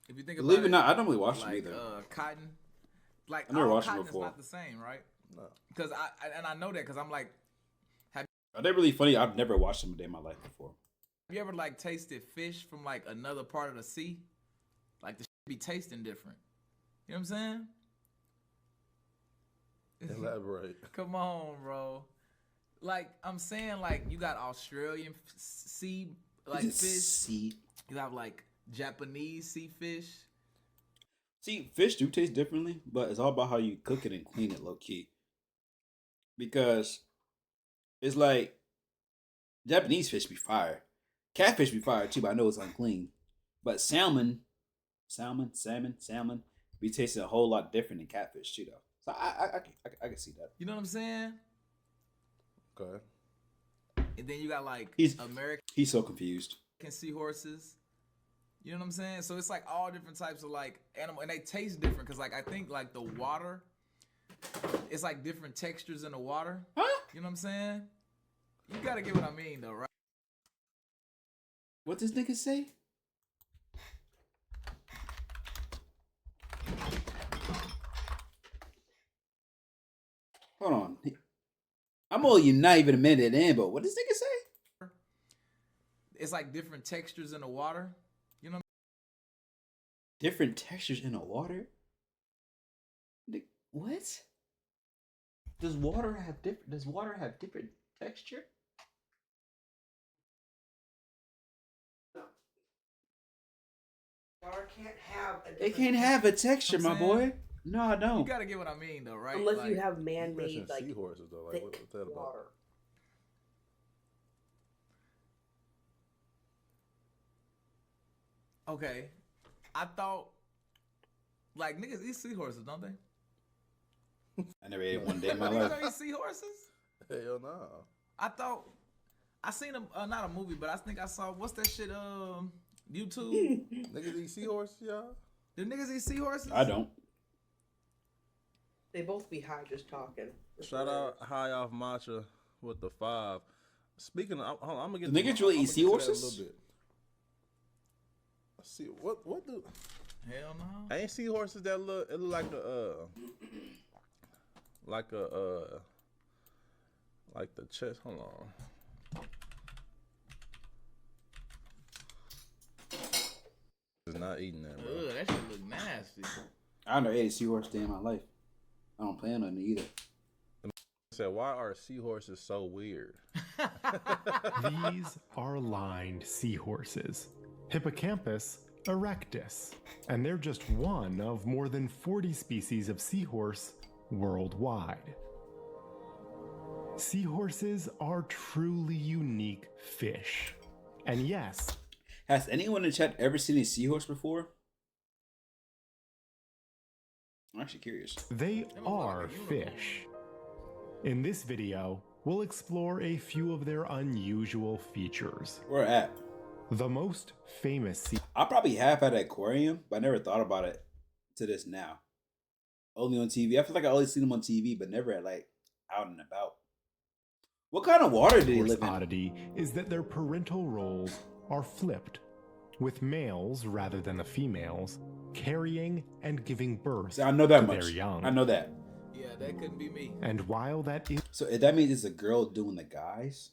If you think about Believe it or not, I don't really watch them like either. cotton, like I never all watched them cotton is before. not the same, right? No. Because I know that because I'm like, Are they really funny? I've never watched them a day in my life before. have you ever like tasted fish from like another part of the sea? Like the shit be tasting different. You know what I'm saying? Elaborate. Come on, bro. Like I'm saying, like you got Australian sea like fish. See, You have like Japanese sea fish. fish do taste differently, but it's all about how you cook it and clean it, low key. Because it's like Japanese fish be fire, catfish be fire too. But I know it's unclean. But salmon, be tasting a whole lot different than catfish too, though. So I can see that. You know what I'm saying? Okay. And then you got like American He's so confused. seahorses. You know what I'm saying? So it's like all different types of like animal, and they taste different because like I think like the water, it's like different textures in the water. Huh? You know what I'm saying? You gotta get what I mean though, right? What this nigga say? Hold on. I'm only not even a minute in, but what does nigga say? It's like different textures in the water. You know? Different textures in the water? What? Does water have different texture? Water can't have a It different can't have a texture, my I'm boy. saying? No, I You don't. gotta get what I mean though, right? unless like, you have You man-made mentioned like seahorses though. Like thick what's that about? water. Okay, I thought like niggas eat seahorses, don't they? I never ate it one day in my Niggas life. don't eat seahorses. Hell no. I thought I seen a not a movie, but I think I saw what's that shit? YouTube. Niggas eat seahorses, y'all? Do niggas eat seahorses? I don't. They both be high just talking. Shout out High Off Matcha with the 5. Speaking of, hold on, I'm gonna get Do niggas really eat I'ma get to that seahorses? a little bit. Let's see what do Hell no. ain't seahorses that look it look like the chest. Hold on. Is not eating that, bro. Ugh, that shit look nasty. I never ate a seahorse day in my life. I don't plan on it either. Said, why are seahorses so weird? These are lined seahorses, Hippocampus erectus, and they're just one of more than 40 species of seahorse worldwide. Seahorses are truly unique fish. And yes, Has anyone in chat ever seen a seahorse before? I'm actually curious. they are fish. In this video, we'll explore a few of their unusual features. Where at? The most famous I probably have had an aquarium, but I never thought about it to this now. Only on TV. I feel like I always seen them on TV, but never at like out and about. What kind of water do they seahorse live in? oddity is that their parental roles are flipped, with males rather than the females carrying and giving birth See, I know that to much. their young. I know that. Yeah, that couldn't be me. And while that is So that means it's a girl doing the guys.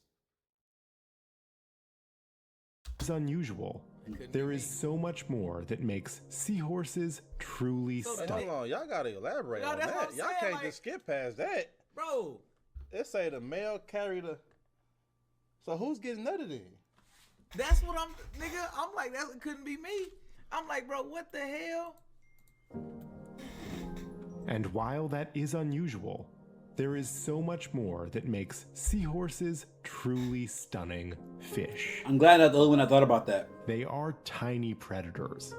unusual, Couldn't there be is me. so much more that makes seahorses truly So- Hey, stunning. hold on, y'all gotta elaborate No, on that's what that. I'm Y'all saying, can't like- just skip past that. Bro, It say the male carry the. So who's getting nutted in? that's what I'm like, that couldn't be me. I'm like, bro, what the hell? And while that is unusual, there is so much more that makes seahorses truly stunning fish. I'm glad that the only one I thought about that. They are tiny predators.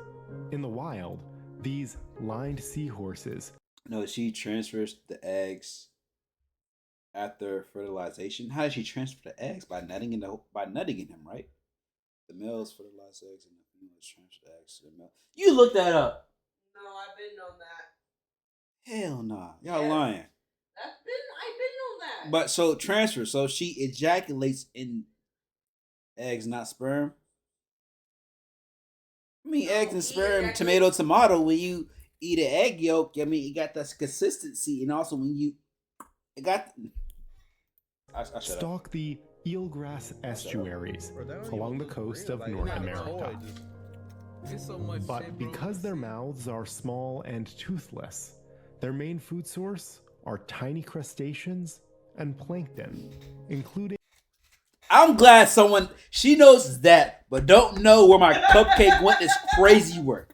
In the wild, these lined seahorses No, she transfers the eggs after fertilization. How does she transfer the eggs? By nutting in him, right? The males fertilize eggs and the females transfer the eggs to the male. You look that up. No, I've been on that. Hell nah. Y'all Yes. lying. I've been on that. But so transfer, so she ejaculates in eggs, not sperm. I mean, eggs and eat sperm, egg tomato, tomato. When you eat an egg yolk, I mean, you got this consistency, and also when you got. I shut up. Stalk the eelgrass estuaries Bro, they don't along even the look coast real, of like, North it's not a toy, America. just- It's so much But shit, bro. because their mouths are small and toothless, their main food source are tiny crustaceans and plankton, including I'm glad she knows that, but don't know where my cupcake went. This crazy work.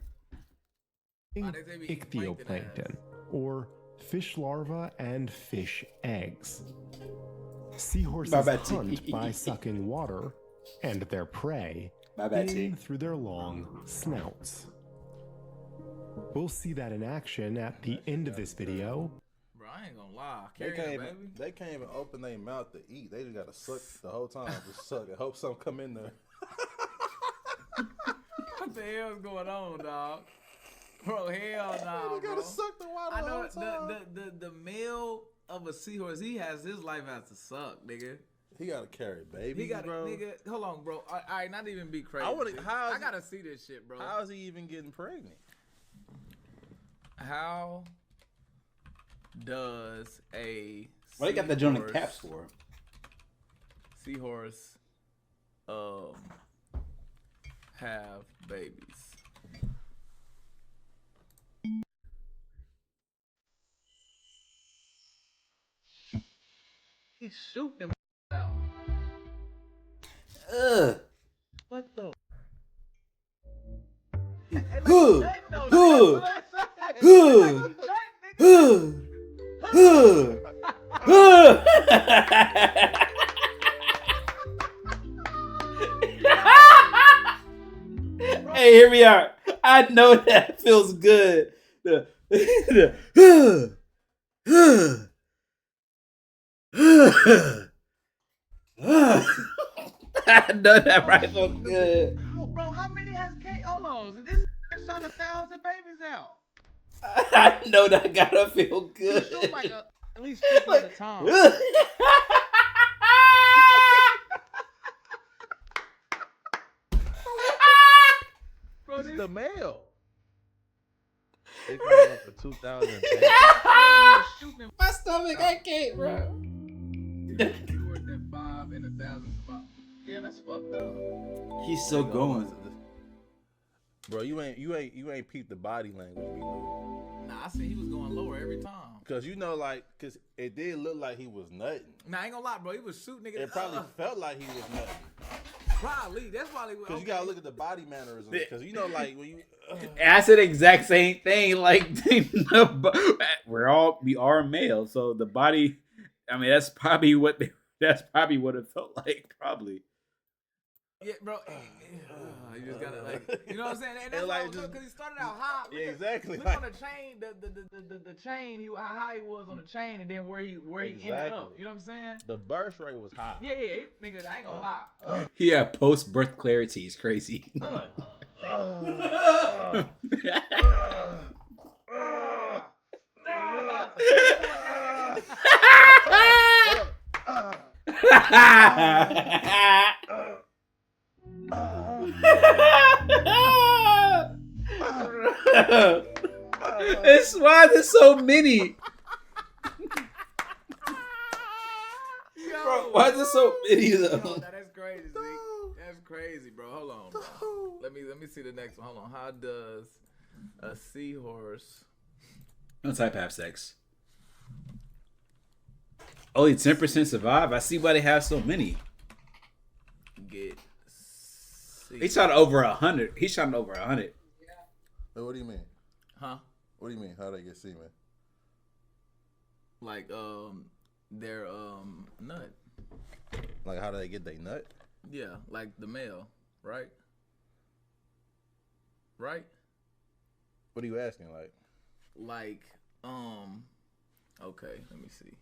Why they say we eat plankton ichthyoplankton, or fish larvae and fish eggs. Seahorses My bad, hunt T. by sucking water and their prey My bad, T. in through their long snouts. We'll see that in action at the end of this video. Bro, I ain't gonna lie. They Carry can't, on, even, baby. they can't even open their mouth to eat. They just gotta suck the whole time. Just suck and hope something come in there. What the hell's going on, dog? Bro, hell nah, They bro. gotta suck the water I the know whole time. the male of a seahorse, his life has to suck, nigga. He gotta carry babies, He got bro. nigga. Hold on, bro. All right, not even be crazy. I wanna- G. how's- I gotta see this shit, bro. How is he even getting pregnant? How does a Why you got the joint in seahorse- caps for? Seahorse, have babies? He's shooting out. Ugh. What the? Huh. Huh. Huh. Huh. Huh. Hey, here we are. I know that feels good. I know that right feels good. Oh, bro, how many has Kate? Hold on. This shot 1,000 babies out. I know that gotta feel He good. shoot like at least 50 at a time. Bro, this the male. They going up for 2,000 babies. Shooting My stomach, I can't, bro. towards that 5 and 1,000 spot. Yeah, that's fucked up. He's so going. Bro, you ain't peeped the body language, B Lou. Nah, I see he was going lower every time. Cause you know, like, cause it did look like he was nutting. Nah, I ain't gonna lie, bro. He was shooting niggas. It probably felt like he was nutting. Probably. That's probably. Cause you gotta look at the body mannerisms. Cause you know, like when you, I said the exact same thing. Like we are male, so the body. I mean, that's probably what it felt like. Probably. Yeah, bro. You just gotta like, you know what I'm saying? And that's And, like, like, just- because he started out high. yeah, exactly. Look on the chain, the chain. How high he was on the chain, and then where he ended up. Exactly. You know what I'm saying? the birth rate was high. Yeah, nigga. I ain't gonna lie. Yeah, post birth clarity is crazy. It's why there's so many. Bro, why is there so many Yo, though? nah, that's crazy, Zeke. That's crazy, bro. Hold on, bro. Let me see the next one. Hold on. How does a seahorse? What type have sex? Only 10% survive. I see why they have so many. Get He's shot over 100. He's shot over 100. Wait, what do you mean? Huh? What do you mean? How they get semen? Like their nut. Like how do they get their nut? Yeah, like the male, right? Right? What are you asking? Like okay, let me see.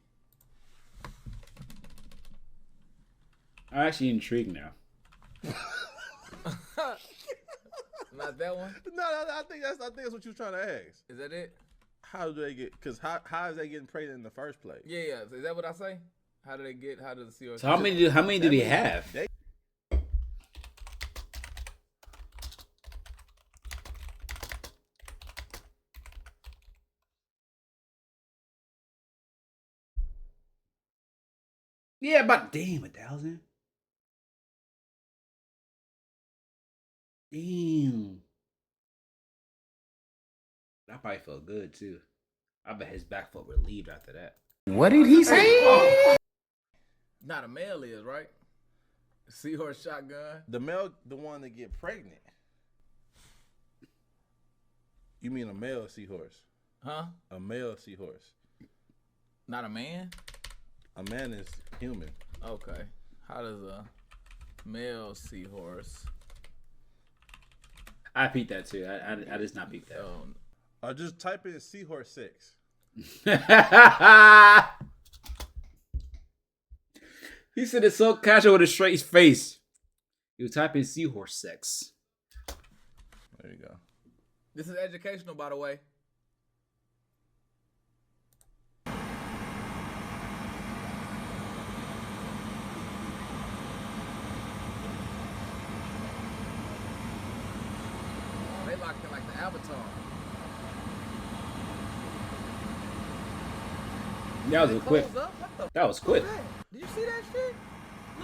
I'm actually intrigued now. Not that one? No, I think that's what you're trying to ask. Is that it? How do they get? Cause how is they getting pregnant in the first place? Yeah. Is that what I say? How do the seahorse? So how many do they have? Yeah, about damn 1,000. Damn. That probably felt good too. I bet his back felt relieved after that. What did he say? Not a male is, right? Seahorse shotgun. The male, the one that get pregnant. You mean a male seahorse? Huh? A male seahorse. Not a man? A man is human. Okay. How does a male seahorse? I peeped that too. I just not peeped that. Just type in seahorse sex. He said it so casual with a straight face. He was typing seahorse sex. There you go. This is educational, by the way. They locked in like the Avatar. That was They quick. close up? What the That was quick. fuck? Did you see that shit?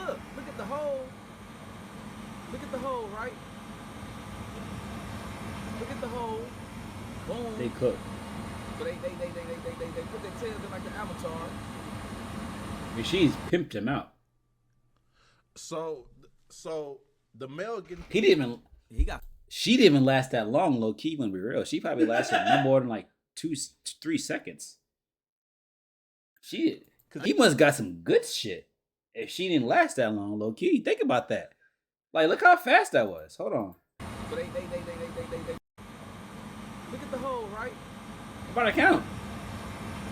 Look at the hole. Look at the hole, right? Look at the hole. Boom. They cooked. So they put their tails in like the Avatar. And she's pimped him out. So the male getting He didn't even. He got. She didn't even last that long, low key. When we real, she probably lasted no more than like 2-3 seconds. He must got some good shit. If she didn't last that long, low key, think about that. Like, look how fast that was. Hold on. So they look at the hole, right? About to count.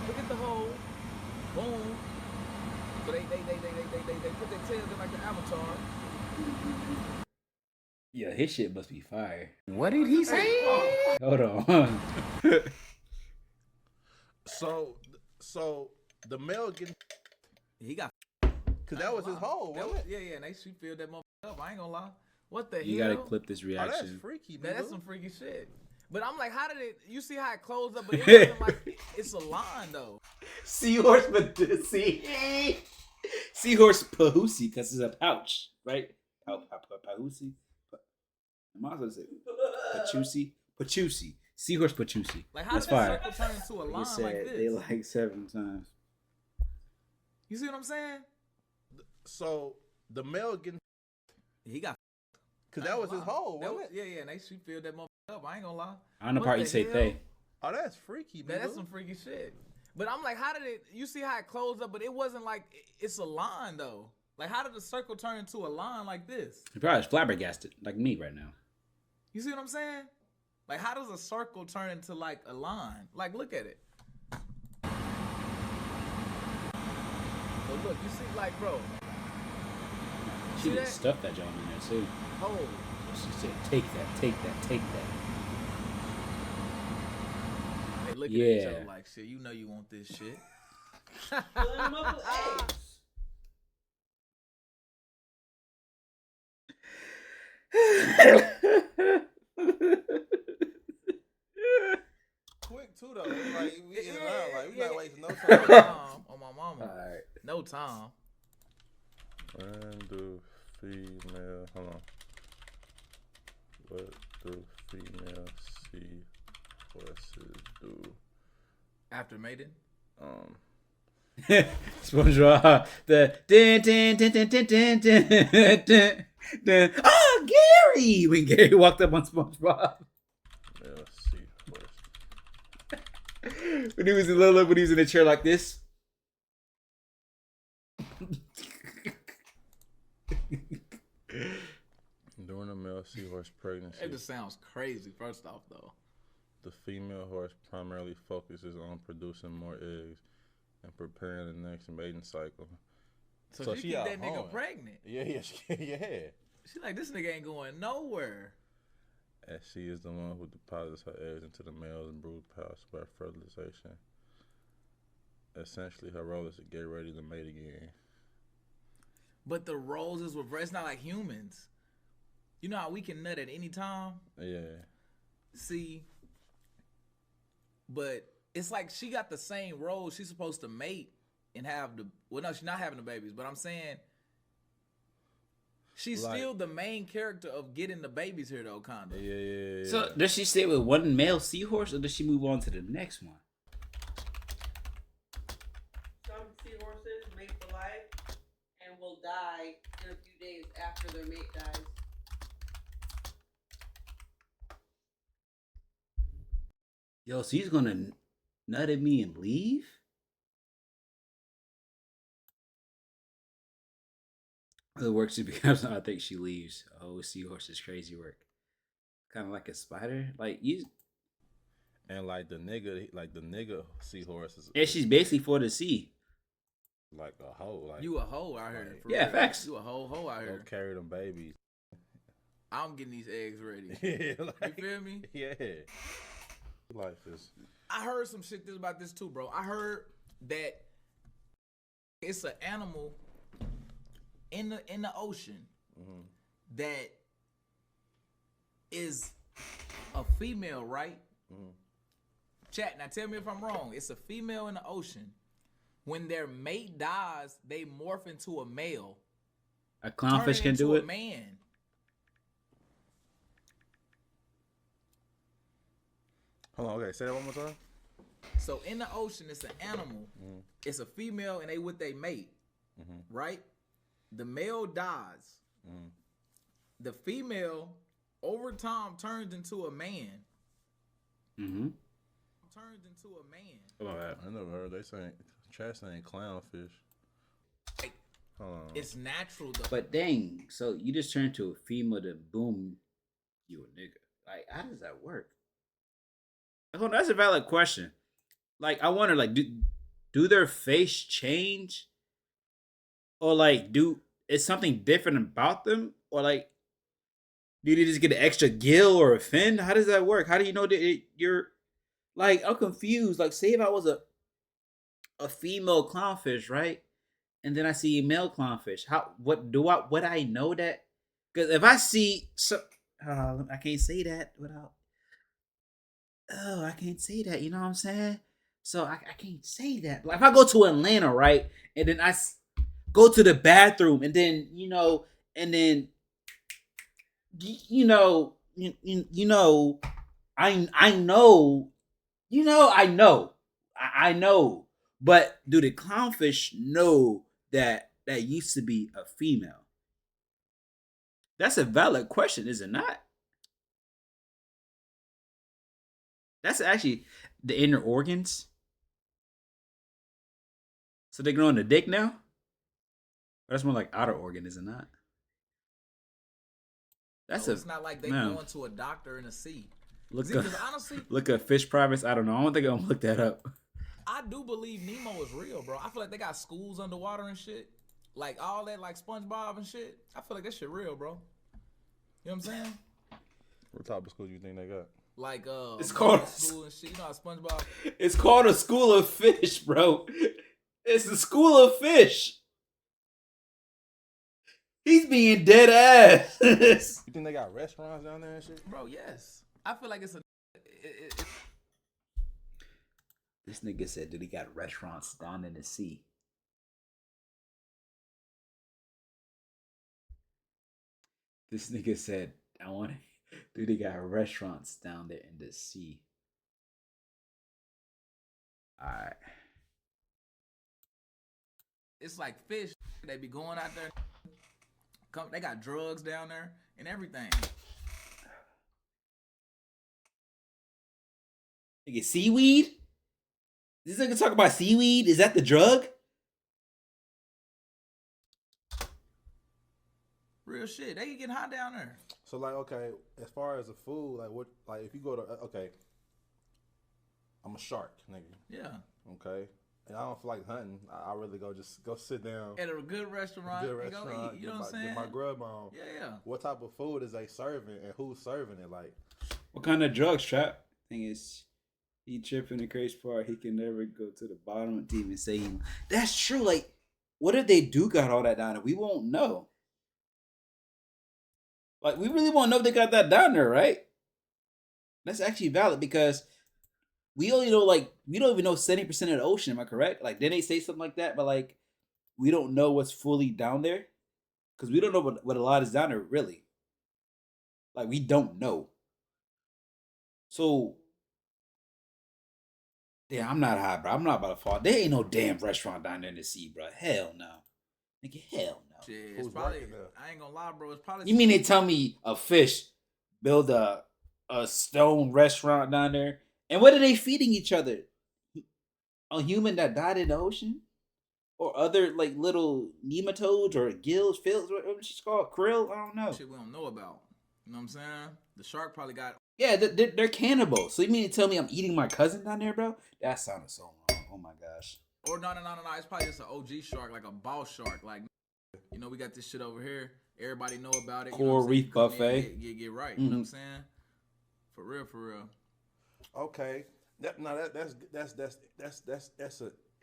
Look at the hole. Boom. So they put their tails in like the Avatar. Yeah, his shit must be fire. What did he say? Hold on. So the male getting He got. because that was his hole. Wasn't it? Yeah, and she filled that motherfucker up. I ain't gonna lie. What the You hell? gotta clip this Oh, that's reaction. freaky, Man, that's dude. some freaky shit. But I'm like, how did it? You see how it closed up, but it wasn't like it's a line though. Seahorse, but seahorse pahusi, because it's a pouch, right? Pahusi. I'm also say pachusi. Seahorse pachusi. Like how That's did that fire. circle turn into a You line said like they this? like 7 times. You see what I'm saying? So the male getting He got. because that was his hole. That Wasn't was, it? yeah, and she filled that motherfucker up. I ain't gonna lie. On the What part the you say hell? they. Oh, that's freaky, Man, that's dude. some freaky shit. But I'm like, how did it? You see how it closed up, but it wasn't like it's a line though. Like, how did the circle turn into a line like this? He probably is flabbergasted, like me right now. You see what I'm saying? Like, how does a circle turn into like a line? Like, look at it. So look, you see, like, bro. She See didn't that? stuff that joint in there too. Oh, She said, take that, take that, take that. they looking at each Yeah. other like, shit. You know you want this shit. Fill him up with eggs. Quick too though. Like we in and out. Like we not wasting no No time. time on my mama. Alright. No time. When do female? Hold on. What do female seahorses do? After mating. SpongeBob. The dun, dun, dun, dun, dun, dun, dun, dun, dun. Oh, Gary! When Gary walked up on SpongeBob. Male seahorse. When he was in Lila, when he was in a chair like this. During a male seahorse pregnancy, It just sounds crazy. First off, though. the female horse primarily focuses on producing more eggs and preparing the next mating cycle. So she keep out that nigga home. pregnant. Yeah, yeah. She like, this nigga ain't going nowhere. As she is the one who deposits her eggs into the male's brood pouch by fertilization. Essentially, her role is to get ready to mate again. But the roles is reversed. It's not like humans. You know how we can nut at any time? Yeah. See? But it's like she got the same role. She's supposed to mate. and have the. Well, no, she's not having the babies, but I'm saying she's Like- still the main character of getting the babies here, though, kind of. Yeah. So does she stay with one male seahorse, or does she move on to the next one? Some seahorses mate for life and will die in a few days after their mate dies. Yo, so he's gonna nut at me and leave? The work she becomes, I think she leaves. Oh, seahorse is crazy work. Kind of like a spider. Like you, And like the nigga seahorse is yeah, she's basically for the sea. like a hoe. Like You a hoe out here. For Yeah, real. facts. You a hoe out go here. carry them babies. I'm getting these eggs ready. Yeah, like, You feel me? Yeah. Life is I heard some shit about this too, bro. I heard that it's an animal in the ocean that is a female, right? Chat, now tell me if I'm wrong. It's a female in the ocean. When their mate dies, they morph into a male. A clownfish can turning do into it. A man. hold on. Okay, say that one more time. So in the ocean, it's an animal. It's a female, and they with their mate, right? The male dies. The female, over time, turns into a man. Mm-hmm. Turns into a man. Come on, man. I never heard they saying chat saying clownfish. Like, Hold on. it's natural though. But dang, so you just turn to a female to boom, you a nigga. Like, how does that work? Hold on, that's a valid question. Like, I wonder, like, do their face change? Or like, is something different about them? Or like, do they just get an extra gill or a fin? How does that work? How do you know that you're like, I'm confused. Like, say if I was a female clownfish, right? And then I see a male clownfish. Would I know that? Because if I see I can't say that without. Oh, I can't say that. You know what I'm saying? So I can't say that. Like if I go to Atlanta, right, and then go to the bathroom, and then I know, but do the clownfish know that used to be a female? That's a valid question, is it not? That's actually the inner organs. So they're growing the dick now? Or that's more like outer organ, is it not? That's So it's not like they man. going to a doctor in the sea. Look See, 'cause honestly, look at fish primates. I don't know. I don't think I'm gonna look that up. I do believe Nemo is real, bro. I feel like they got schools underwater and shit. Like all that, like SpongeBob and shit. I feel like that shit real, bro. You know what I'm saying? What type of school you think they got? Like It's called- school and shit. You know how SpongeBob. It's called a school of fish, bro. It's the school of fish. He's being dead ass. You think they got restaurants down there and shit? Bro, yes. I feel like it's a. This nigga said that he got restaurants down in the sea. This nigga said, dude, they got restaurants down there in the sea. Alright. It's like fish. They be going out there. They got drugs down there and everything. Nigga, seaweed? This nigga talk about seaweed? Is that the drug? Real shit. They can get hot down there. So like, okay, as far as the food, like what, like if you go to, okay, I'm a shark, nigga. Yeah. Okay, and I don't feel like hunting. I really go sit down. At a good restaurant. Good And go restaurant. eat. You know what I'm saying? Get my grub on. Yeah. What type of food is they serving and who's serving it? Like, What kind of drugs, Trap? Thing is, he tripping the crazy part. He can never go to the bottom to even say that's true. Like, what if they do got all that down there? We won't know. Like, we really won't know if they got that down there, right? That's actually valid because we only know like we don't even know 70% of the ocean. Am I correct? Like, didn't they say something like that? But like, we don't know what's fully down there because we don't know what a lot is down there really. Like, we don't know. So, yeah, I'm not high, bro. I'm not about to fall. There ain't no damn restaurant down there in the sea, bro. Hell no, nigga. Hell no. Shit, it's Who's probably. working there? I ain't gonna lie, bro. It's probably. You mean they tell me a fish build a stone restaurant down there? And what are they feeding each other? A human that died in the ocean? Or other like little nematodes or gills, fills, what's it called? Krill? I don't know. shit we don't know about? You know what I'm saying? The shark probably got. Yeah, they're cannibals. So you mean to tell me I'm eating my cousin down there, bro? That sounded so wrong. Oh my gosh. Or no. It's probably just an OG shark, like a boss shark. Like, you know, we got this shit over here. Everybody know about it. You know Coral what I'm saying? Reef Buffet. Get right. You know what I'm saying? For real. Okay. That's a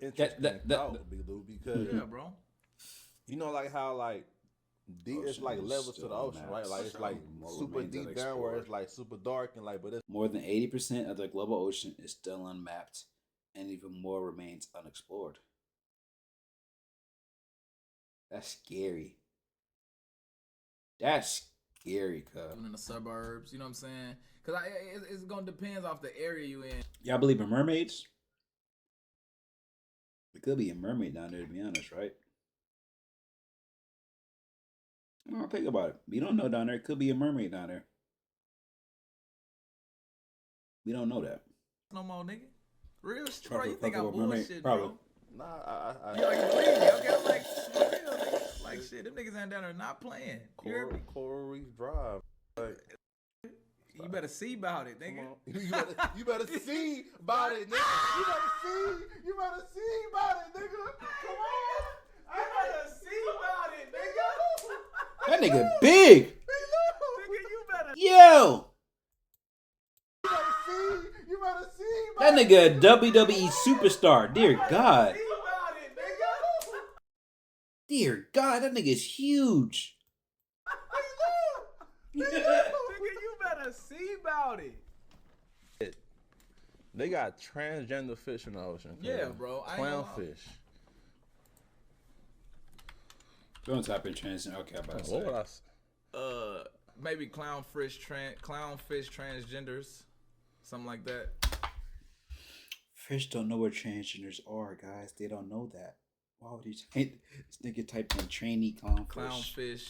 interesting thought, Big Lou, because Yeah, bro. you know, like how like deep, it's Ocean like is levels to still the ocean, right? Like it's like more super remains deep down where unexplored. it's like super dark and like, but it's More than 80% of the global ocean is still unmapped, and even more remains unexplored. That's scary. That's scary, cuz. Even in the suburbs, you know what I'm saying? Because it's gonna depend off the area you in. Y'all believe in mermaids? There could be a mermaid down there, to be honest, right? I don't think about it. We don't know down there. It could be a mermaid down there. We don't know that. No more, nigga. Real shit, Try bro. to You think fuck I up a mermaid? bullshit, Probably. bro? nah. You like believe me? Okay, I'm like, for real, nigga. Like shit, them niggas ain't down there not playing. You hear me? Coral Reef Drive. Like, You better see about it, nigga. you better see about it, nigga. You better see about it, nigga. Come on. I better see about it, nigga. That nigga big. Nigga, you better. Yo. You better see about That nigga a WWE superstar. Dear God. See about it, nigga. Dear God, that nigga's huge. Nigga, you better see about it. They got transgender fish in the ocean. Yeah, bro. I ain't gonna lie. Clownfish. Don't type in transgender. Okay, I'm about to say. What would I say? Maybe clownfish transgenders, something like that. Fish don't know what transgenders are, guys. They don't know that. Why would he type this nigga type in trainee clownfish? Clownfish.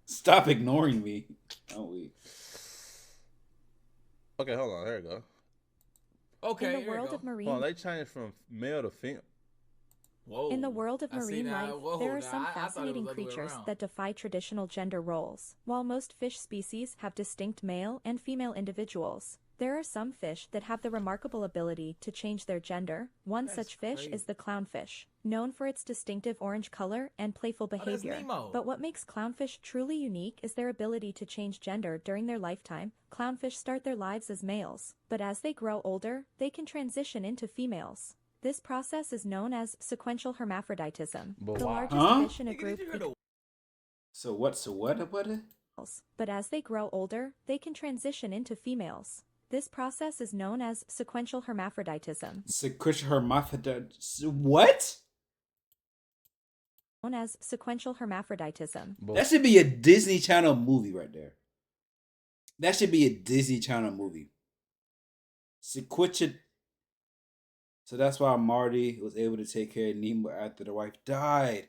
Stop ignoring me. Oh wait. Okay, hold on. There we go. Okay. In the here we world go. of marine Oh, they changed from male to female. Whoa. In the world of I see marine now. life, Whoa, there are now, some I thought it was fascinating the other way creatures around. that defy traditional gender roles. While most fish species have distinct male and female individuals, there are some fish that have the remarkable ability to change their gender. One That's such fish crazy. is the clownfish, known for its distinctive orange color and playful that's behavior. Nemo. But what makes clownfish truly unique is their ability to change gender during their lifetime. Clownfish start their lives as males, but as they grow older, they can transition into females. This process is known as sequential hermaphroditism. But The why? largest Huh? fish in a Nigga, group did you hear the So what? but as they grow older, they can transition into females. This process is known as sequential hermaphroditism. Sequential hermaphrodite. What? Known as sequential hermaphroditism. That should be a Disney Channel movie right there. That should be a Disney Channel movie. Sequential. So that's why Marty was able to take care of Nemo after the wife died.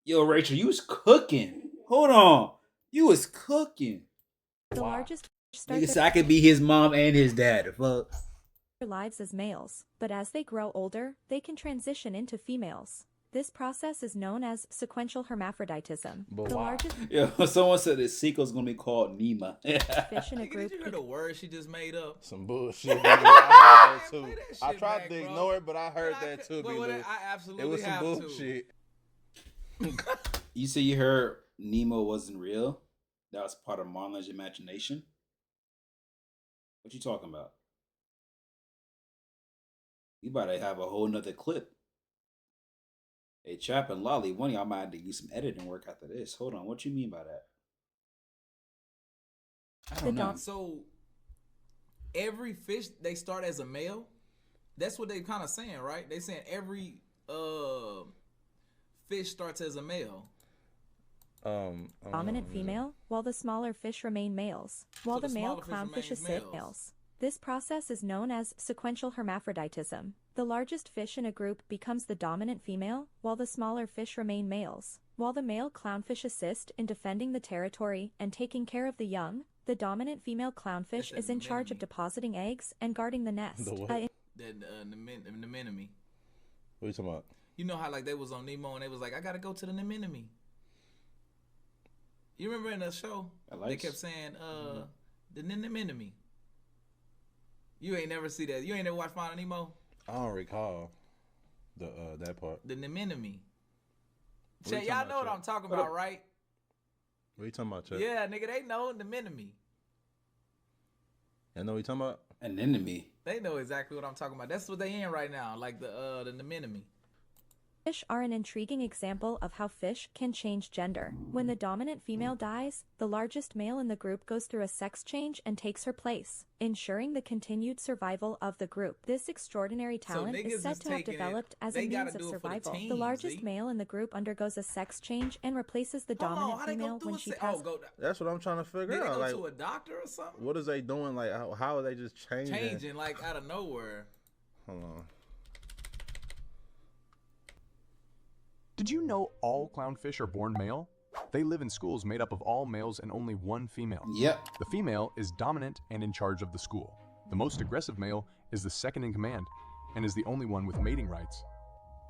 Yo, Rachel, you was cooking. Hold on. You was cooking. The largest fish start Nigga said I could be his mom and his dad. Fuck. their lives as males, but as they grow older, they can transition into females. This process is known as sequential hermaphroditism. But The why? largest Yo, someone said the sequel's gonna be called Nima. fish in a Nigga, group did you hear the word she just made up? Some bullshit. Nigga. I heard that too. Play that I shit tried back, to bro. ignore it, but I heard But that too. but B-Lou. I absolutely It was some have bullshit. You say you heard Nemo wasn't real? That was part of Marlon's imagination? What you talking about? You about to have a whole nother clip. Hey, Chap and Lolly, one of y'all might have to do some editing work after this. Hold on, what you mean by that? I don't know. So every fish they start as a male. That's what they kind of saying, right? They saying every fish starts as a male. Dominant female, while the smaller fish remain males, while the male clownfish assist males. This process is known as sequential hermaphroditism. The largest fish in a group becomes the dominant female, while the smaller fish remain males. While the male clownfish assist in defending the territory and taking care of the young, the dominant female clownfish is in charge of depositing eggs and guarding the nest. The anemone. What are you talking about? You know how like they was on Nemo and they was like, I gotta go to the anemone. You remember in the show they kept saying the anemone. You ain't never see that. You ain't never watched Finding Nemo. I don't recall the that part. The anemone. Chet, y'all know what I'm talking about, right? What are you talking about, Chet? Yeah, nigga, they know the anemone. I know what you talking about. An enemy. They know exactly what I'm talking about. That's what they in right now, like the anemone. Fish are an intriguing example of how fish can change gender. When the dominant female dies, the largest male in the group goes through a sex change and takes her place, ensuring the continued survival of the group. This extraordinary talent is said to have developed as a means of survival. The largest male in the group undergoes a sex change and replaces the dominant female when she passes. That's what I'm trying to figure out. They like, go to a doctor or something? What is they doing? Like, how are they just changing? Changing like out of nowhere. Hold on. Did you know all clownfish are born male? They live in schools made up of all males and only one female. Yep. The female is dominant and in charge of the school. The most aggressive male is the second in command and is the only one with mating rights.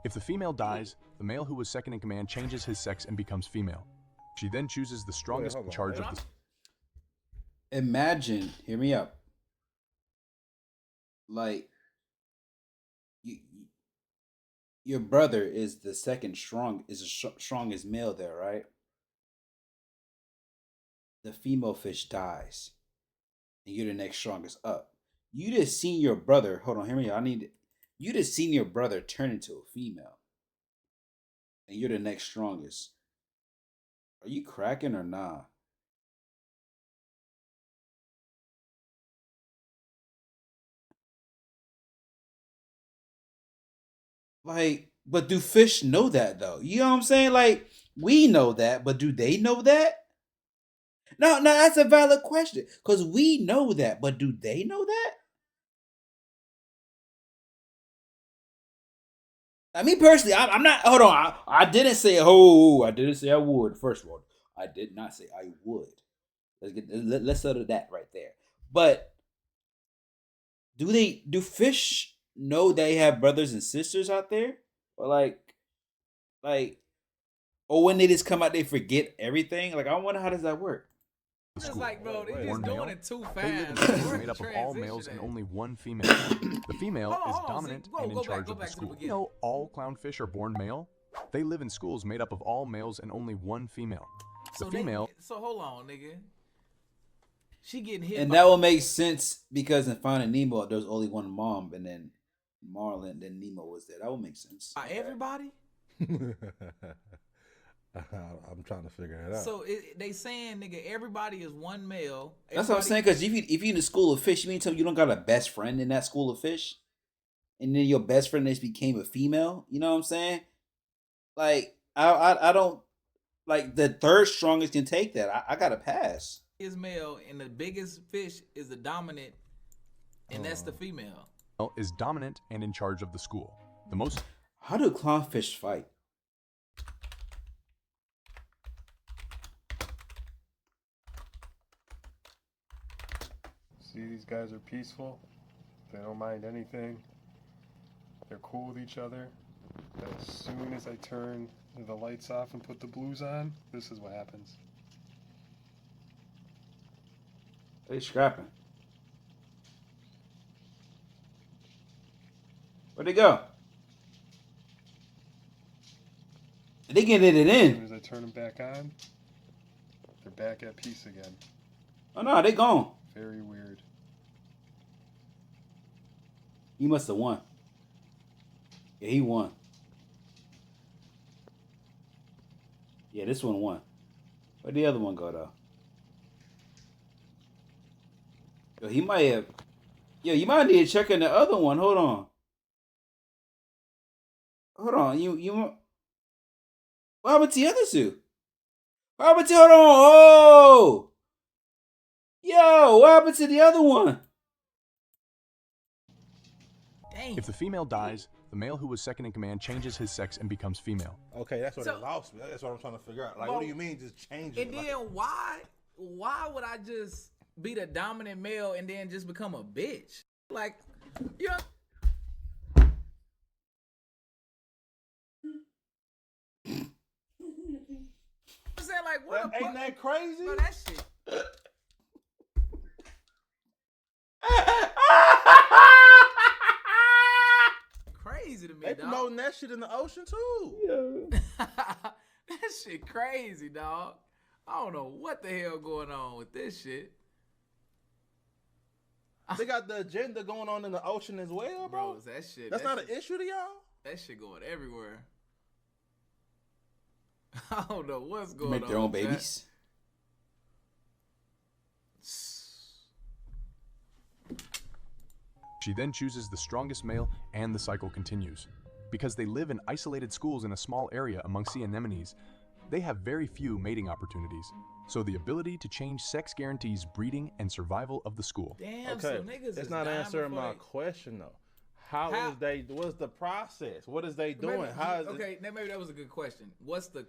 If the female dies, the male who was second in command changes his sex and becomes female. She then chooses the strongest in charge of the... Imagine, hear me out. Like, your brother is the strongest male there, right? The female fish dies, and you're the next strongest up. You just seen your brother. Hold on, hear me out. You just seen your brother turn into a female, and you're the next strongest. Are you cracking or nah? Like, but do fish know that though? You know what I'm saying? Like, we know that, but do they know that? No, that's a valid question. Because we know that, but do they know that? I mean, personally, I'm not. Hold on, I didn't say. I didn't say I would. First of all, I did not say I would. Let's settle that right there. But do fish know they have brothers and sisters out there, or or when they just come out they forget everything? Like, I wonder how does that work. It's like, bro, they just doing it too They fast. live in schools made up of all males and only one female. The female is dominant and in charge of the school. You know all clownfish are born male? They live in schools made up of all males and only one female. The female... So hold on, nigga. She getting hit. And that will make sense because in Finding Nemo, there's only one mom, and then Marlin, then Nemo was there. That would make sense. Everybody? I'm trying to figure it out. So they saying, nigga, everybody is one male. That's what I'm saying. Because if you in the school of fish, you mean tell me you don't got a best friend in that school of fish, and then your best friend just became a female. You know what I'm saying? Like, I don't like the third strongest can take that. I gotta pass. Is male, and the biggest fish is the dominant, and that's the female. Is dominant and in charge of the school. The most... How do clownfish fight? See, these guys are peaceful. They don't mind anything. They're cool with each other. As soon as I turn the lights off and put the blues on, this is what happens. They scrapping. Where'd they go? They getting it in. As soon as I turn them back on, they're back at peace again. Oh no, they gone. Very weird. He must have won. Yeah, he won. Yeah, this one won. Where'd the other one go though? Yo, he might have. Yo, you might need to check in the other one. Hold on. Hold on. You. What happened to the other two? What happened to? Hold on. Oh. Yo, what happened to the other one? Dang. If the female dies, the male who was second in command changes his sex and becomes female. Okay, that's what So- it lost me. That's what I'm trying to figure out. Like, Well, what do you mean just change it? And then why would I just be the dominant male and then just become a bitch? Like, you know. I'm saying, like, what the Ain't fuck? that crazy? Bro, that shit. Crazy to me, They dog. promoting that shit in the ocean too. That shit crazy, dog. I don't know what the hell going on with this shit. They got the agenda going on in the ocean as well, bro. Bro, that shit. That's that not shit, an issue to y'all. That shit going everywhere. I don't know what's going Make on. their own with that. babies. She then chooses the strongest male and the cycle continues. Because they live in isolated schools in a small area among sea anemones, they have very few mating opportunities. So the ability to change sex guarantees breeding and survival of the school. Damn, Okay, so niggas it's is not dying answering before my they- question though. How is they? What's the process? What is they doing? Maybe- How is okay, maybe that was a good question. What's the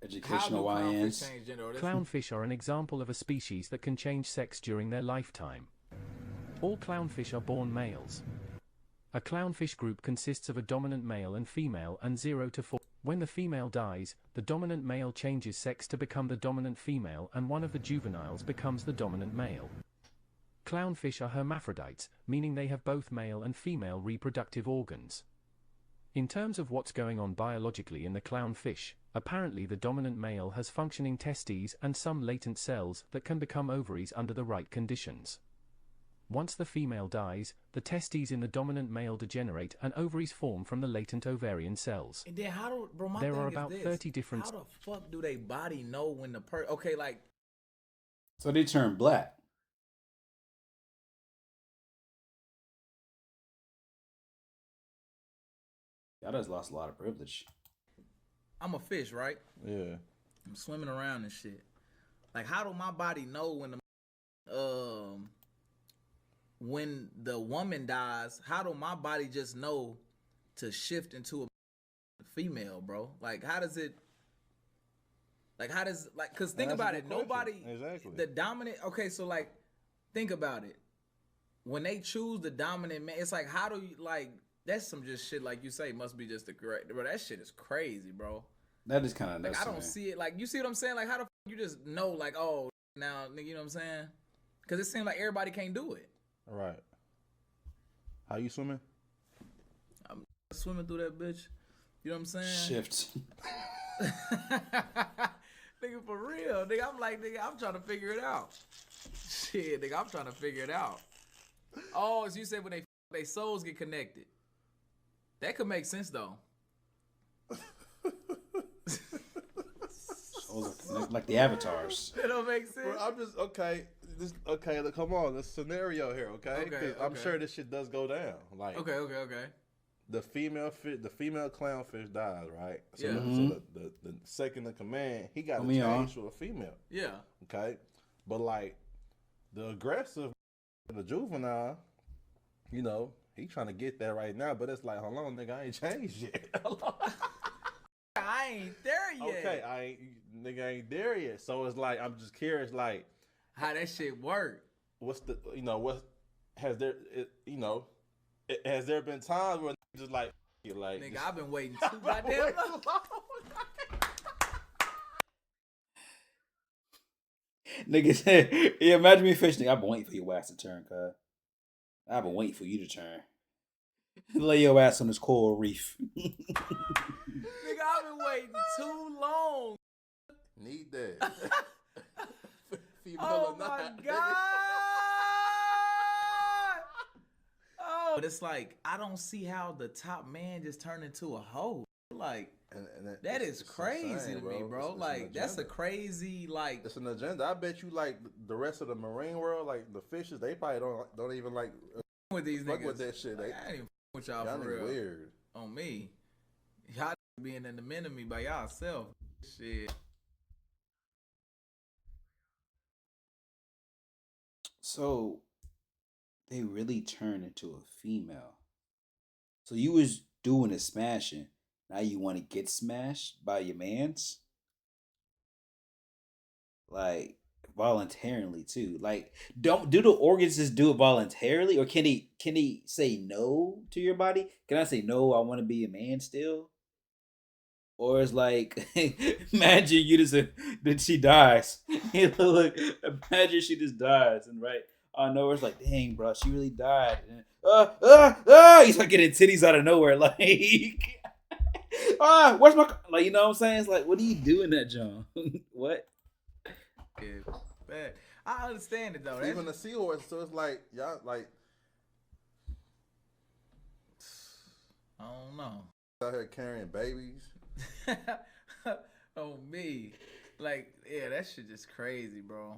Educational how do clownfish YNs. change gender? Or this- Clownfish are an example of a species that can change sex during their lifetime. All clownfish are born males. A clownfish group consists of a dominant male and female and 0 to 4. When the female dies, the dominant male changes sex to become the dominant female and one of the juveniles becomes the dominant male. Clownfish are hermaphrodites, meaning they have both male and female reproductive organs. In terms of what's going on biologically in the clownfish, apparently the dominant male has functioning testes and some latent cells that can become ovaries under the right conditions. Once the female dies, the testes in the dominant male degenerate and ovaries form from the latent ovarian cells. And then how do, bro, my There thing are is about this. 30 different... How the fuck do they body know when the okay, like, So they turn black. Y'all just lost a lot of privilege. I'm a fish, right? yeah? I'm swimming around and shit. Like, how do my body know when the woman dies? How do my body just know to shift into a female, bro? Like, how does it? Like, how does like? Cause think That's a about good it. question. Nobody, Exactly. the dominant. Okay, so like, think about it. When they choose the dominant man, it's like, how do you like? That's some just shit, like you say, must be just the correct. Bro, that shit is crazy, bro. That is kind of Like, nuts. I don't man. see it. Like, you see what I'm saying? Like, how the fuck you just know? Like, oh, now, nigga, you know what I'm saying? Because it seems like everybody can't do it. Right. How you swimming? I'm swimming through that bitch. You know what I'm saying? Shift. Nigga, for real. Nigga, I'm like, nigga, I'm trying to figure it out. Shit, nigga, I'm trying to figure it out. Oh, so you said when they souls get connected. That could make sense, though. Like the avatars. That don't make sense. Bro, I'm just okay. Okay, look, come on. There's a scenario here, okay? Okay, 'Cause I'm okay. sure this shit does go down. Like, Okay. the female clownfish dies, right? So, Yeah. so the second in command, he got to Come on. change to a female, Yeah. okay? But like the aggressive, the juvenile, you know, he trying to get that right now. But it's like, hold on, nigga, I ain't changed yet. Hold on. I ain't there yet. Okay, nigga ain't there yet. So it's like, I'm just curious, like, How that shit work? what's the, you know, what has there, you know, has there been times where just like, you like, Nigga, just- I've been waiting too goddamn long. Nigga said, yeah, imagine me fishing. I've been waiting for your ass to turn, cuz. I've been waiting for you to turn. Lay your ass on this coral reef. Nigga, I've been waiting too long. Need that. Female Oh or my not, nigga. god. Oh, but it's like I don't see how the top man just turned into a hoe. Like, Like, and that is it's crazy insane, to me, bro. It's an Like, that's a agenda. crazy, like, It's an agenda. I bet you like the rest of the marine world, like the fishes, they probably don't even like with these fuck niggas. with that shit. Like, I ain't even with y'all y'all for niggas real. weird. On me. Y'all being in the enemy by y'allself. Shit. So they really turned into a female. So you was doing a smashing. Now you want to get smashed by your mans? Like voluntarily too. Like don't do the organs just do it voluntarily, or can he say no to your body? Can I say no? I want to be a man still. Or it's like, imagine you just that she dies. Look, imagine she just dies, and right, I know it's like, dang, bro, she really died. And, he's like getting titties out of nowhere, like, where's my, like, you know what I'm saying? It's like, what do you do in that, John? What? Yeah, bad. I understand it though. Even the seahorse, so it's like y'all like I don't know. out here carrying babies. Oh me. Like, yeah, that shit just crazy, bro.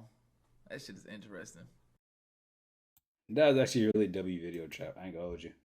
That shit is interesting. That was actually a really W video trap. I ain't gonna hold you.